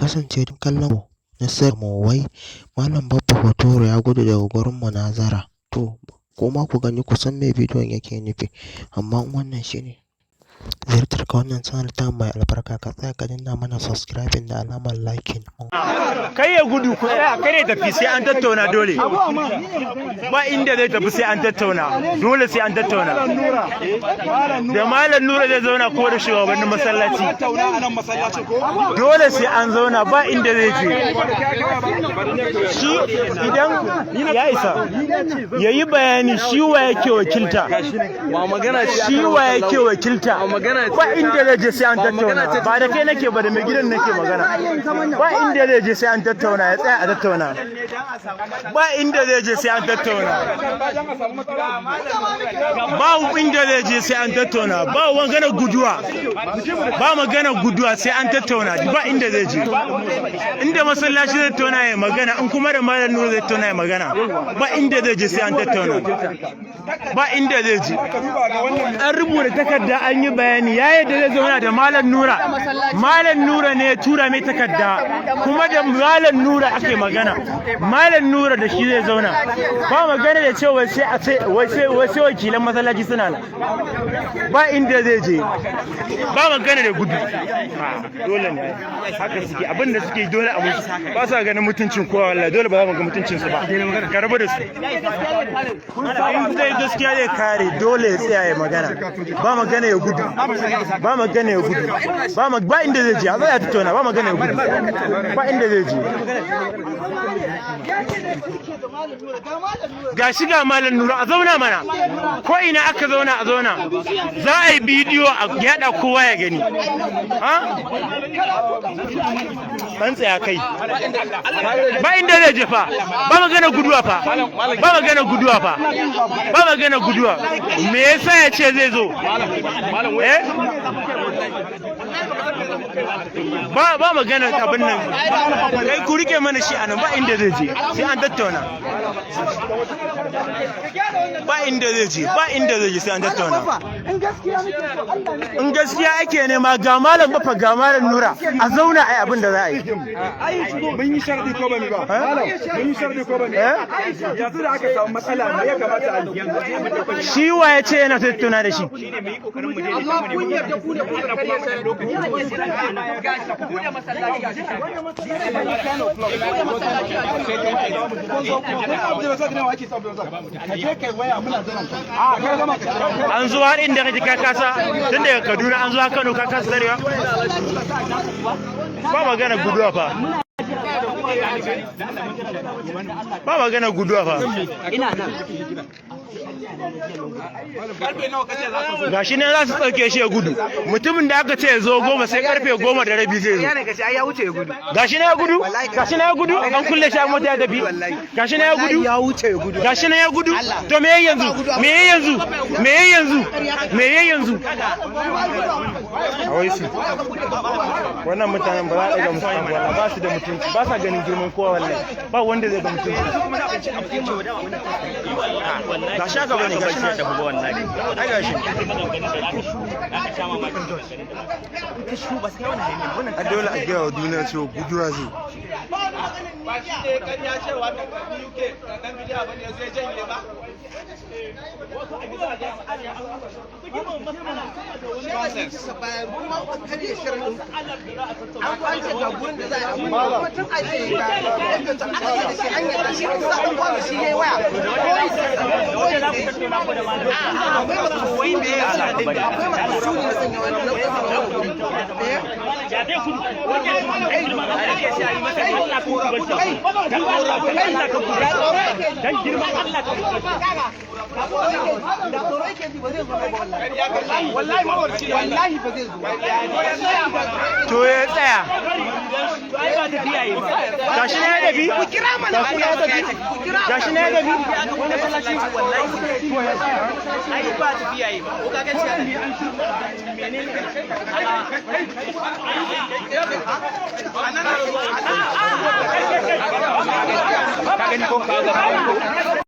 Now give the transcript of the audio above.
kasance don kallon mu na sirrinmu wai Malam Baffa Hotoro ya gudu daga gurin munazara. To, kuma ku gani ku san me bidiyon yake nufi. Amma wannan shine ziyartar ka wannan channel ta mai albarka, ka tsaya ka danna mana subscribing da alamar liking. Kai ya gudu ku tsaya, kai ya tafi sai an tattauna dole. Ba inda zai tafi sai an tattauna, dole sai an tattauna. Da Malam Nura zai zauna ko da shugabannin masallaci. Dole sai an zauna, ba inda zai je. Shi idan ya isa yayi bayani shi wa yake wakilta. Shi wa yake wakilta. Ba inda zai je sai an tattauna. Ba da kai nake ba, da mai gidan nake magana. Ba inda zai je sai an tattauna, ya tsaya a tattauna. Ba inda zai je sai an tattauna. Ba inda zai je sai an tattauna. Ba magana guduwa. Ba magana guduwa sai an tattauna. Ba inda zai je. Inda masallaci zai tattauna ya magana, in kuma da Malam Nura zai tattauna ya magana. Ba inda zai je sai an tattauna. Ba inda zai je. An rubuta takarda an yi bayani, ya yadda zai zauna da Malam Nura. Malam Nura ne ya tura mai takarda, kuma da Malam Nura ake magana. Malam Nura da shi zai zauna. Ba magana da cewa sai a ce wai sai wakilan masallaci suna nan. Ba inda zai je. Ba magana da gudu. Dole ne haka suke, abin da suke dole a mutu. Ba sa ganin mutuncin kowa, wallahi dole ba za mu ga mutuncin su ba. Ka rabu da su. In zai gaskiya zai kare, dole ya tsaya ya magana. Ba magana ya gudu. Ba magana ya gudu. Ba inda zai je. A zai tattauna, ba magana ya gudu. Ba inda zai je. Ga shi ga Malam Nura, a zauna mana. Ko ina aka zauna a zauna. Za a yi bidiyo a yada kowa ya gani. An tsaya kai. Ba inda zai je fa. Ba magana guduwa fa. Ba magana guduwa fa. Ba magana guduwa. Me yasa ya ce zai zo? Ba magana abin nan. Kai ku rike mana shi anan, ba inda zai je. Sai an tattauna. Ba inda zai je. Ba inda zai je sai an tattauna. In gaskiya ake nema, ga Malam Baffa ga Malam Nura, a zauna ai abin da za a yi. Mun yi sharadi ko bane ba? Malam, mun yi sharadi ko bane? Yanzu da aka samu matsala ne ya kamata a yi. Shi wa ya ce yana tattauna da shi? Amma kun yarda ku da kuka karya sai lokaci. An zo har inda kake ka kasa, tun daga Kaduna an zo har Kano ka kasa tarewa. Ba magana guduwa fa. Ba magana guduwa fa. Ga shi ne za su ɗauke shi ya gudu. Mutumin da aka ce ya zo 10 sai karfe 10:30 zai zo. Ga shi ne ya gudu? Ga shi ne ya gudu? An kulle shi a mota ya tafi. Ga shi ne ya gudu? Ga shi ne ya gudu? To me yayi yanzu? Me yayi yanzu? Me yayi yanzu? Me yayi yanzu? Awai su. Wannan mutanen ba za a ɗaga musu wallahi, ba su da mutunci, ba sa ganin girman kowa wallahi. Ba wanda zai ga mutunci. Ga shi aka bane, ga shi na tafi ba wallahi. Ai ga shi. A dole a gaya wa duniya cewa guduwa zai. Ba shi ne kan ya cewa ta UK dan bidiya bane zai janye ba. To ya tsaya. Gashi ne ya dabi? Gashi ne ya dabi? Ai ba tafiya yi ba. Ko ka ga shi menene? Ka gani ko ka ga